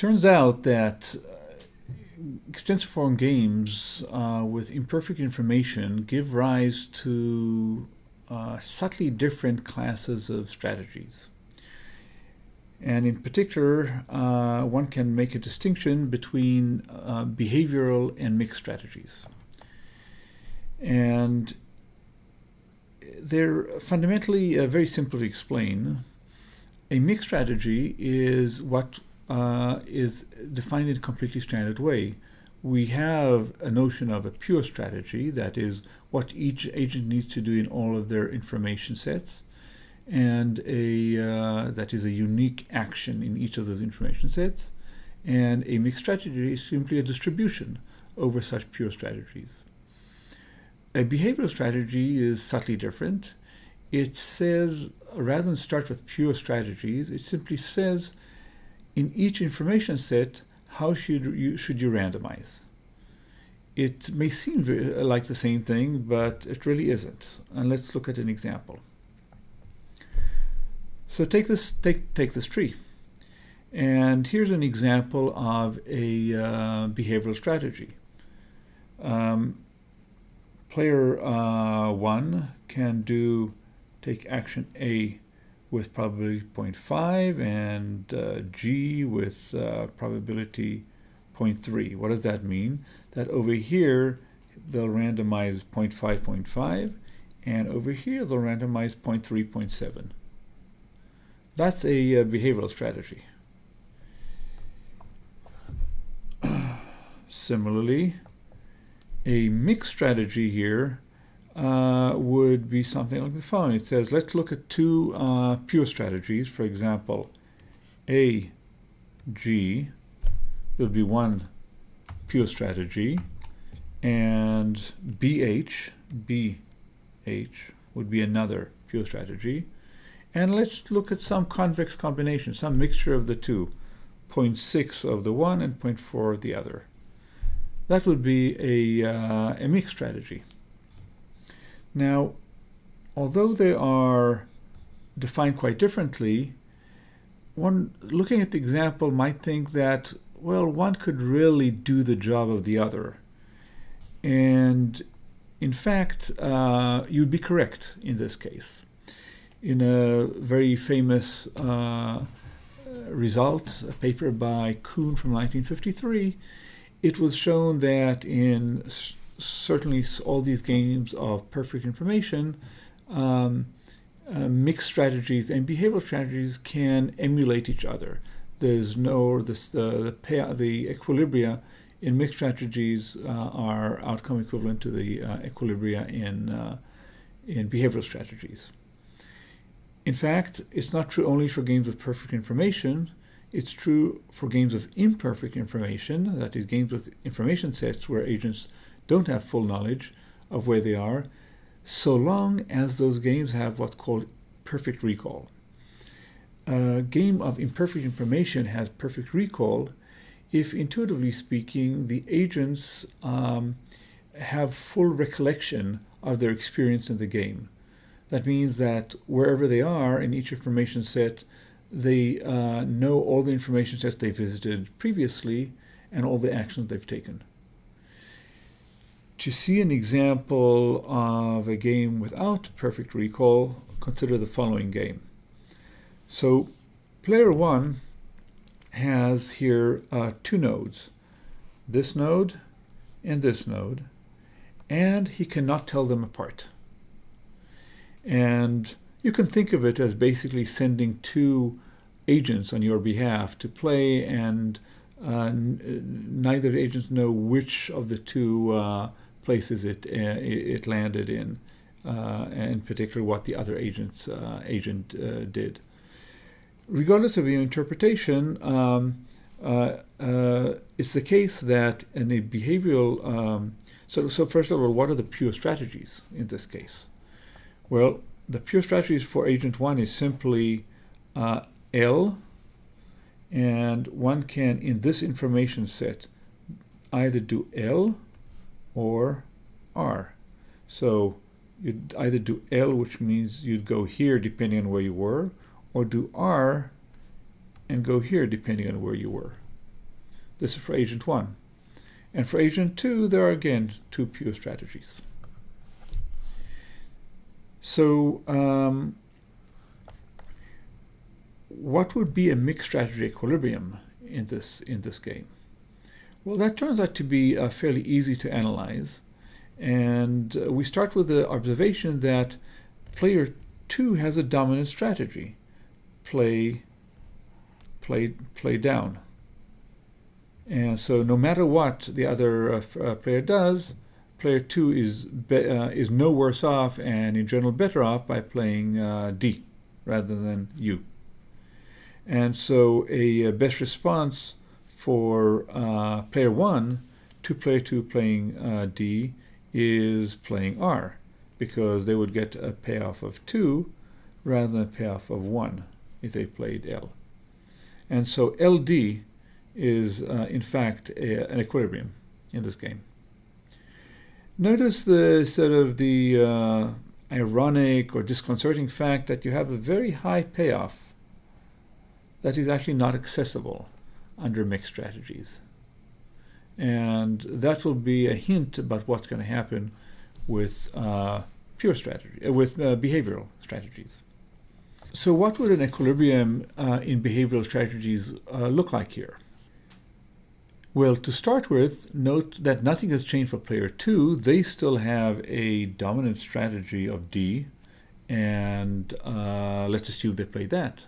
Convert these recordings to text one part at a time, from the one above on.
turns out that extensive form games with imperfect information give rise to subtly different classes of strategies. And in particular, one can make a distinction between behavioral and mixed strategies. And they're fundamentally very simple to explain. A mixed strategy is what is defined in a completely standard way. We have a notion of a pure strategy, that is what each agent needs to do in all of their information sets, and that is a unique action in each of those information sets. And a mixed strategy is simply a distribution over such pure strategies. A behavioral strategy is subtly different. It says, rather than start with pure strategies, it simply says, in each information set, how should you randomize? It may seem like the same thing, but it really isn't. And let's look at an example. So take this tree. And here's an example of a behavioral strategy. Player 1 can take action A with probability 0.5 and G with probability 0.3. What does that mean? That over here they'll randomize 0.5, 0.5, and over here they'll randomize 0.3, 0.7. That's a behavioral strategy. Similarly, a mixed strategy here would be something like the following. It says, let's look at two pure strategies. For example, A, G, there'll be one pure strategy, and BH would be another pure strategy. And let's look at some convex combination, some mixture of the two, 0.6 of the one and 0.4 of the other. That would be a mixed strategy. Now, although they are defined quite differently, one looking at the example might think that, well, one could really do the job of the other. And in fact, you'd be correct in this case. In a very famous result, a paper by Kuhn from 1953, it was shown that in certainly all these games of perfect information, mixed strategies and behavioral strategies can emulate each other. There's no the equilibria in mixed strategies are outcome equivalent to the equilibria in behavioral strategies. In fact, it's not true only for games of perfect information. It's true for games of imperfect information, that is, games with information sets where agents don't have full knowledge of where they are, so long as those games have what's called perfect recall. A game of imperfect information has perfect recall if, intuitively speaking, the agents have full recollection of their experience in the game. That means that wherever they are in each information set, they know all the information sets they visited previously and all the actions they've taken. To see an example of a game without perfect recall, consider the following game. So player 1 has here two nodes, this node and this node, and he cannot tell them apart. And you can think of it as basically sending two agents on your behalf to play, and neither agents know which of the two places it landed in particular what the other agent did. Regardless of your interpretation, it's the case that in a behavioral so first of all, what are the pure strategies in this case? Well, the pure strategies for agent 1 is simply L, and one can, in this information set, either do L or R. So you'd either do L, which means you'd go here depending on where you were, or do R and go here depending on where you were. This is for agent 1. And for agent 2, there are again 2 pure strategies. So what would be a mixed strategy equilibrium in this game? Well, that turns out to be fairly easy to analyze. And we start with the observation that player 2 has a dominant strategy. Play down. And so no matter what the other player does, player 2 is no worse off and in general better off by playing D rather than U. And so a best response for player 1 to player 2 playing D is playing R, because they would get a payoff of 2 rather than a payoff of 1 if they played L. And so LD is in fact an equilibrium in this game. Notice the sort of the ironic or disconcerting fact that you have a very high payoff that is actually not accessible under mixed strategies. And that will be a hint about what's going to happen with pure strategy, with behavioral strategies. So what would an equilibrium in behavioral strategies look like here? Well, to start with, note that nothing has changed for player 2. They still have a dominant strategy of D, and let's assume they play that.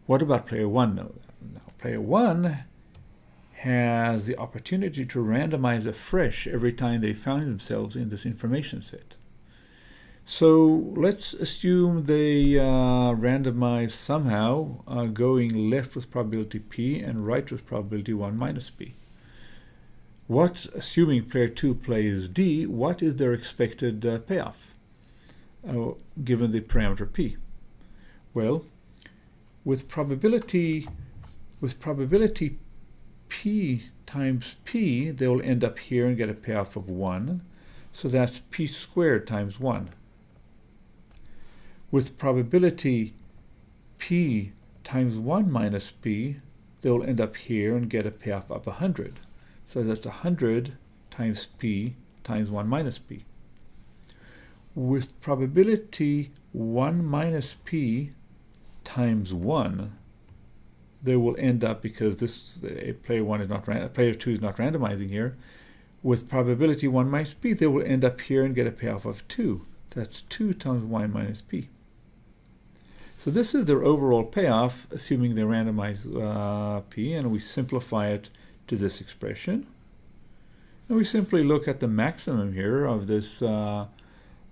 What about player 1? Now, player 1 has the opportunity to randomize afresh every time they find themselves in this information set. So let's assume they randomize somehow going left with probability P and right with probability 1 minus P. Assuming player 2 plays D, what is their expected payoff given the parameter P? Well, with probability P times P, they will end up here and get a payoff of 1. So that's P squared times 1. With probability P times 1 minus P, they will end up here and get a payoff of 100. So that's 100 times P times 1 minus P. With probability 1 minus P times 1, they will end up, because player 2 is not randomizing here, with probability 1 minus P, they will end up here and get a payoff of 2. That's 2 times 1 minus P. So this is their overall payoff, assuming they randomize P, and we simplify it to this expression. And we simply look at the maximum here of this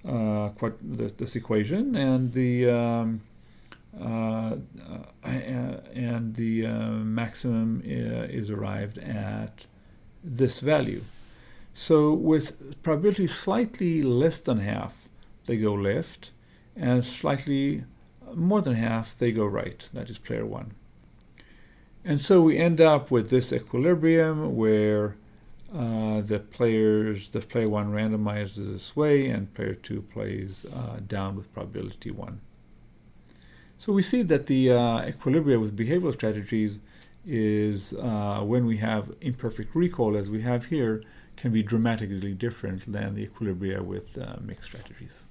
this equation, and the maximum is arrived at this value. So with probability slightly less than half, they go left, and slightly more than half, they go right. That is player 1. And so we end up with this equilibrium where the player 1 randomizes this way and player 2 plays down with probability 1. So we see that the equilibria with behavioral strategies is when we have imperfect recall, as we have here, can be dramatically different than the equilibria with mixed strategies.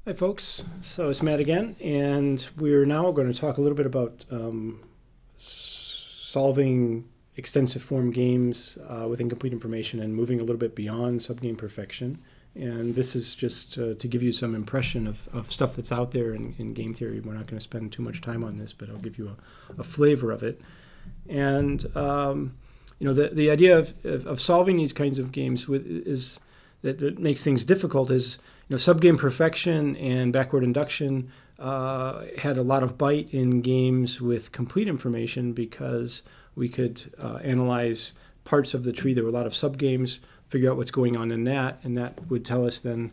Hi folks, so it's Matt again, and we're now going to talk a little bit about solving extensive form games with incomplete information and moving a little bit beyond subgame perfection. And this is just to give you some impression of stuff that's out there in game theory. We're not going to spend too much time on this, but I'll give you a flavor of it. And the idea of solving these kinds of games is that makes things difficult is, subgame perfection and backward induction had a lot of bite in games with complete information, because we could analyze parts of the tree. There were a lot of subgames, figure out what's going on in that, and that would tell us then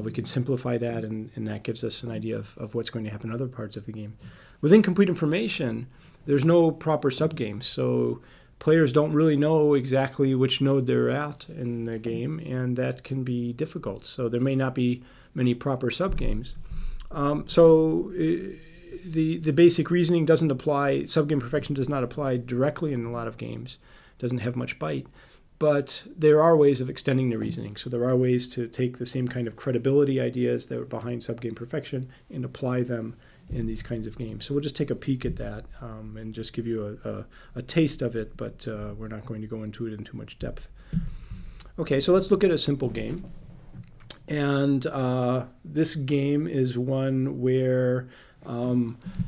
we could simplify that, and that gives us an idea of what's going to happen in other parts of the game. With incomplete information, there's no proper subgames, so players don't really know exactly which node they're at in the game, and that can be difficult. So there may not be many proper subgames. So the basic reasoning doesn't apply. Subgame perfection does not apply directly in a lot of games. It doesn't have much bite. But there are ways of extending the reasoning. So there are ways to take the same kind of credibility ideas that were behind subgame perfection and apply them in these kinds of games. So we'll just take a peek at that and just give you a taste of it, but we're not going to go into it in too much depth. Okay, so let's look at a simple game. And this game is one where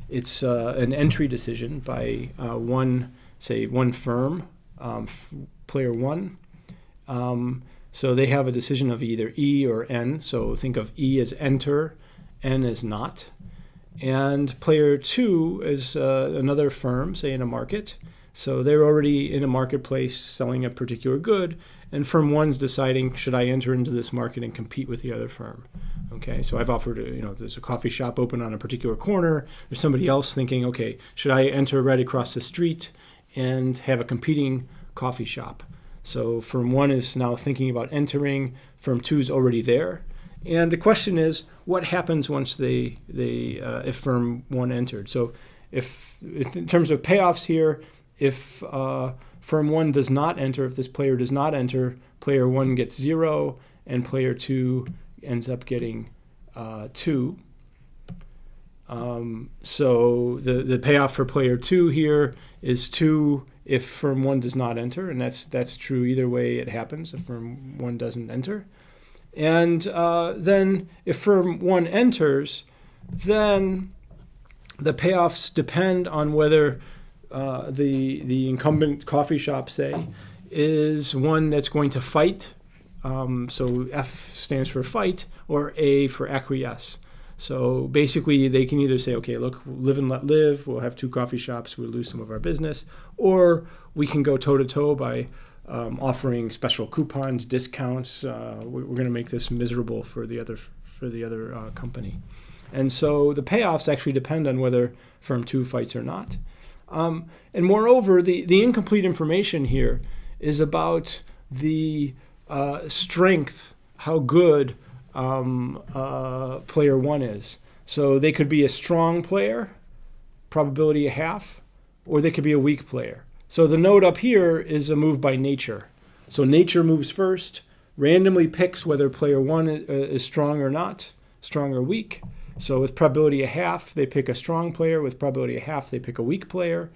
it's an entry decision by one firm, player one. So they have a decision of either E or N. So think of E as enter, N as not. And player two is another firm, say in a market. So they're already in a marketplace selling a particular good, and firm one's deciding, should I enter into this market and compete with the other firm? Okay, so I've offered, there's a coffee shop open on a particular corner. There's somebody else thinking, okay, should I enter right across the street and have a competing coffee shop? So firm one is now thinking about entering. Firm two is already there. And the question is, what happens once if firm one entered? So if in terms of payoffs here, if firm one does not enter, if this player does not enter, player one gets 0, and player two ends up getting 2. So the payoff for player two here is 2 if firm one does not enter, and that's true either way it happens, if firm one doesn't enter. And then if firm one enters, then the payoffs depend on whether the incumbent coffee shop, say, is one that's going to fight. So F stands for fight, or A for acquiesce. So basically they can either say, okay, look, live and let live, we'll have 2 coffee shops, we'll lose some of our business, or we can go toe-to-toe by offering special coupons, discounts. We're going to make this miserable for the other company. And so the payoffs actually depend on whether firm 2 fights or not. And moreover, the incomplete information here is about the strength, how good player 1 is. So they could be a strong player, probability a half, or they could be a weak player. So the node up here is a move by nature. So nature moves first, randomly picks whether player 1 is strong or not, strong or weak. So with probability a half, they pick a strong player. With probability a half, they pick a weak player.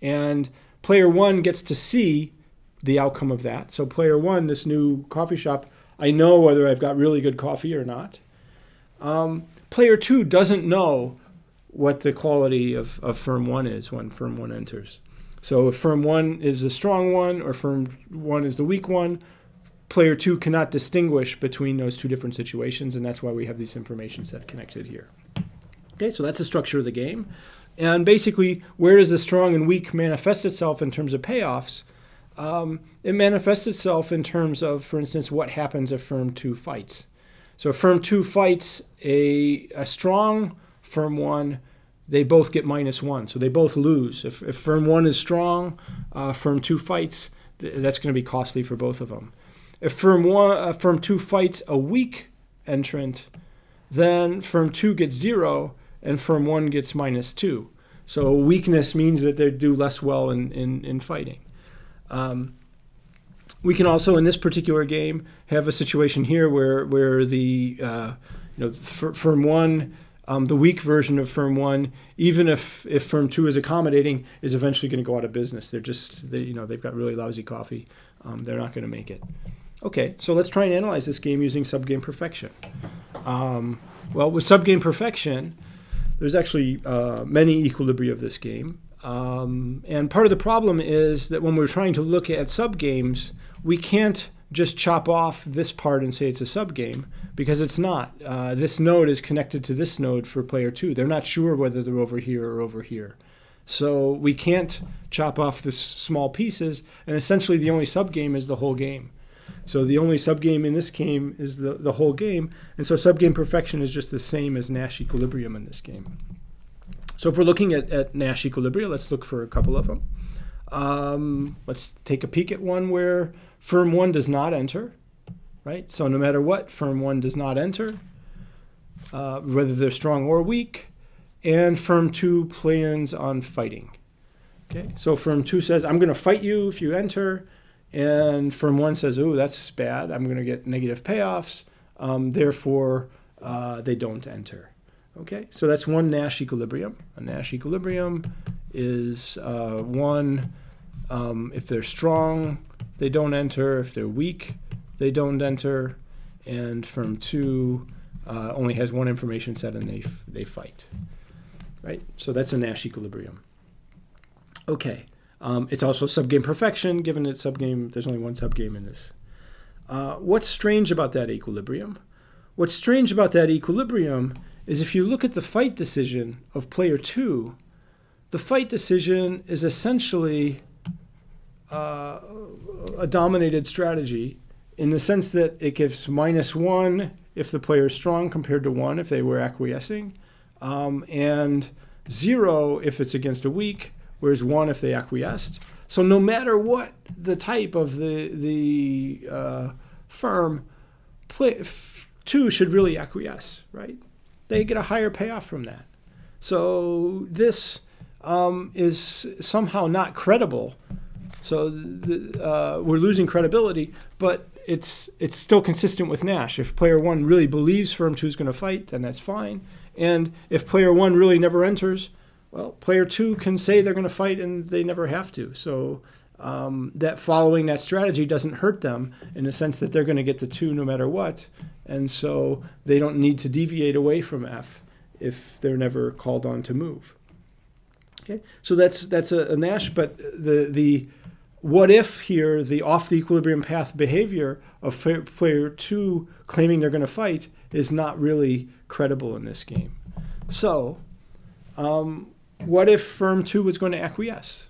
And player 1 gets to see the outcome of that. So player 1, this new coffee shop, I know whether I've got really good coffee or not. Player 2 doesn't know what the quality of firm 1 is when firm 1 enters. So if firm 1 is the strong one or firm 1 is the weak one, player 2 cannot distinguish between those 2 different situations, and that's why we have this information set connected here. Okay, so that's the structure of the game. And basically, where does the strong and weak manifest itself in terms of payoffs? It manifests itself in terms of, for instance, what happens if firm 2 fights. So if firm 2 fights a strong firm 1, they both get -1, so they both lose. If firm 1 is strong, firm 2 fights, that's going to be costly for both of them. If firm 2 fights a weak entrant, then firm 2 gets 0, and firm 1 gets -2. So weakness means that they do less well in fighting. We can also, in this particular game, have a situation here where the firm 1, the weak version of firm 1, even if firm 2 is accommodating, is eventually going to go out of business. They've got really lousy coffee. They're not going to make it. Okay, so let's try and analyze this game using subgame perfection. Well, with subgame perfection, there's actually many equilibria of this game. And part of the problem is that when we're trying to look at subgames, we can't just chop off this part and say it's a subgame, because it's not. This node is connected to this node for player 2. They're not sure whether they're over here or over here. So we can't chop off the small pieces, and essentially the only subgame is the whole game. So the only subgame in this game is the whole game, and so subgame perfection is just the same as Nash equilibrium in this game. So if we're looking at Nash equilibria, let's look for a couple of them. Let's take a peek at one where firm 1 does not enter, right? So no matter what, firm 1 does not enter, whether they're strong or weak. and firm 2 plans on fighting. Okay, so firm 2 says, I'm going to fight you if you enter, and firm 1 says, oh, that's bad, I'm going to get negative payoffs, therefore they don't enter. Okay, so that's one Nash equilibrium. A Nash equilibrium is one, if they're strong, they don't enter. If they're weak, they don't enter. And firm 2 only has one information set, and they fight. Right? So that's a Nash equilibrium. Okay. It's also subgame perfection, given that subgame, there's only one subgame in this. What's strange about that equilibrium? What's strange about that equilibrium is if you look at the fight decision of player 2, the fight decision is essentially a dominated strategy in the sense that it gives -1 if the player is strong compared to 1 if they were acquiescing, and 0 if it's against a weak, whereas 1 if they acquiesced. So no matter what the type of the firm, 2 should really acquiesce, right? They get a higher payoff from that. So this is somehow not credible. So we're losing credibility, but it's still consistent with Nash. If player 1 really believes firm 2 is going to fight, then that's fine. And if player 1 really never enters, well, player 2 can say they're going to fight and they never have to. So that following that strategy doesn't hurt them in the sense that they're going to get the 2 no matter what. And so they don't need to deviate away from F if they're never called on to move. Okay, so that's a Nash, but the what if here, the off the equilibrium path behavior of player 2 claiming they're going to fight is not really credible in this game. So what if firm 2 was going to acquiesce?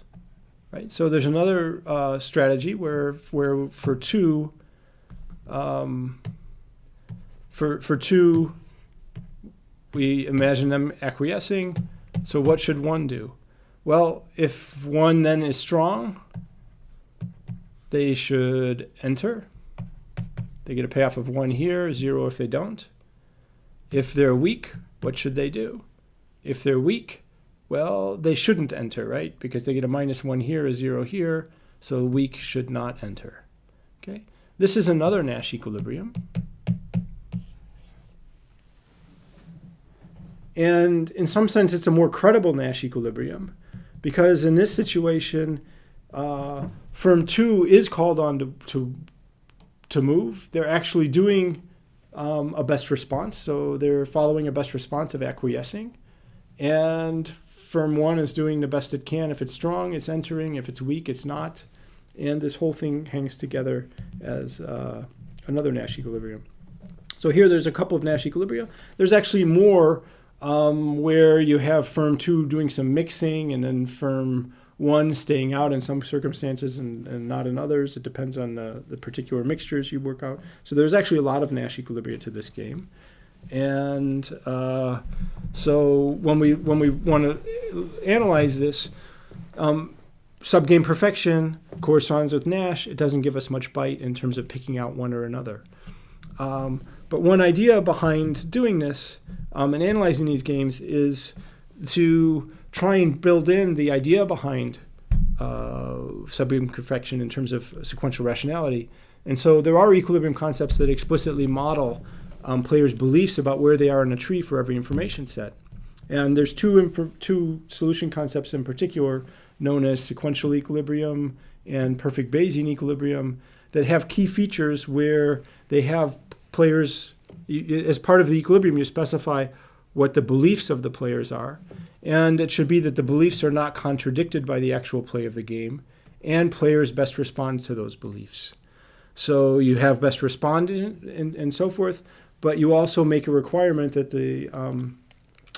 Right. So there's another strategy where for 2 for 2 we imagine them acquiescing. So what should 1 do? Well, if 1 then is strong, they should enter. They get a payoff of 1 here, 0 if they don't. If they're weak, what should they do? If they're weak, well, they shouldn't enter, right? Because they get a -1 here, a 0 here, so weak should not enter. Okay, this is another Nash equilibrium. And in some sense, it's a more credible Nash equilibrium because in this situation, firm 2 is called on to move. They're actually doing a best response, so they're following a best response of acquiescing. And firm 1 is doing the best it can. If it's strong, it's entering. If it's weak, it's not. And this whole thing hangs together as another Nash equilibrium. So here there's a couple of Nash equilibria. There's actually more where you have firm 2 doing some mixing and then firm 1 staying out in some circumstances and not in others. It depends on the particular mixtures you work out. So there's actually a lot of Nash equilibria to this game. And so when we want to analyze this, subgame perfection corresponds with Nash. It doesn't give us much bite in terms of picking out one or another. But one idea behind doing this and analyzing these games is to try and build in the idea behind subgame perfection in terms of sequential rationality. And so there are equilibrium concepts that explicitly model players' beliefs about where they are in a tree for every information set. And there's two solution concepts in particular known as sequential equilibrium and perfect Bayesian equilibrium that have key features where they have players, as part of the equilibrium, you specify what the beliefs of the players are. And it should be that the beliefs are not contradicted by the actual play of the game, and players best respond to those beliefs. So you have best respond and so forth, but you also make a requirement that the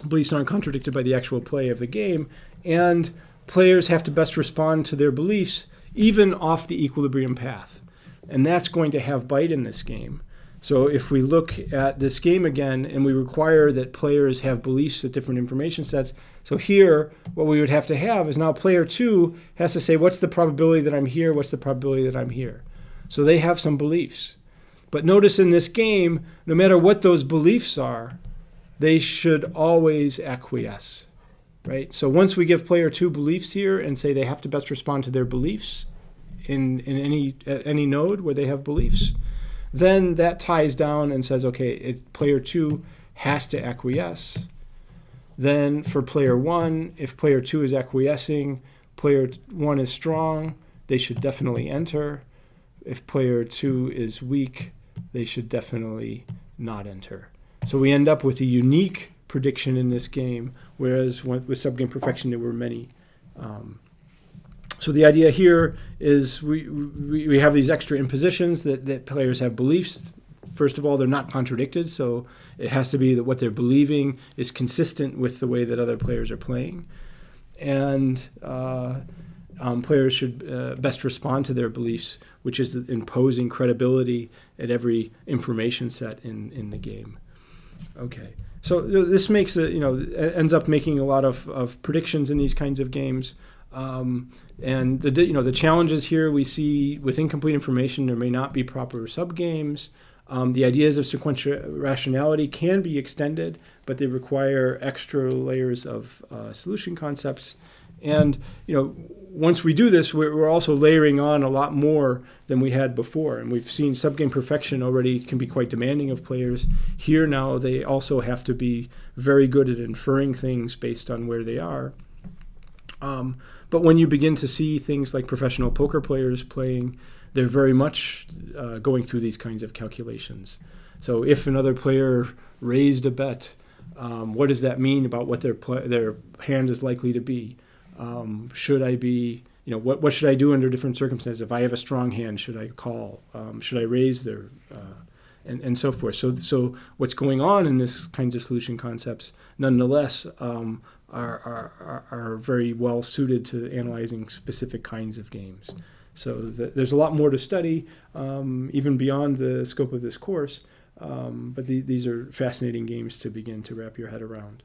beliefs aren't contradicted by the actual play of the game, and players have to best respond to their beliefs even off the equilibrium path. And that's going to have bite in this game. So if we look at this game again and we require that players have beliefs at different information sets, so here what we would have to have is now player 2 has to say, what's the probability that I'm here? What's the probability that I'm here? So they have some beliefs. But notice in this game, no matter what those beliefs are, they should always acquiesce, right? So once we give player 2 beliefs here and say they have to best respond to their beliefs in any node where they have beliefs, then that ties down and says, okay, player 2 has to acquiesce. Then for player 1, if player 2 is acquiescing, player 1 is strong, they should definitely enter. If player 2 is weak, they should definitely not enter. So we end up with a unique prediction in this game, whereas with Subgame Perfection there were many. So the idea here is we have these extra impositions that players have beliefs. First of all, they're not contradicted, so it has to be that what they're believing is consistent with the way that other players are playing. And players should best respond to their beliefs, which is imposing credibility at every information set in the game. Okay, so this makes ends up making a lot of predictions in these kinds of games. And the challenges here we see with incomplete information, there may not be proper subgames. The ideas of sequential rationality can be extended, but they require extra layers of solution concepts. And once we do this, we're also layering on a lot more than we had before. And we've seen Subgame Perfection already can be quite demanding of players. Here now they also have to be very good at inferring things based on where they are. But when you begin to see things like professional poker players playing, they're very much going through these kinds of calculations. So if another player raised a bet, what does that mean about what their hand is likely to be? Should I be, what should I do under different circumstances? If I have a strong hand, should I call? Should I raise their, and so forth. So what's going on in this kinds of solution concepts, nonetheless, are very well suited to analyzing specific kinds of games. So there's a lot more to study, even beyond the scope of this course. But these are fascinating games to begin to wrap your head around.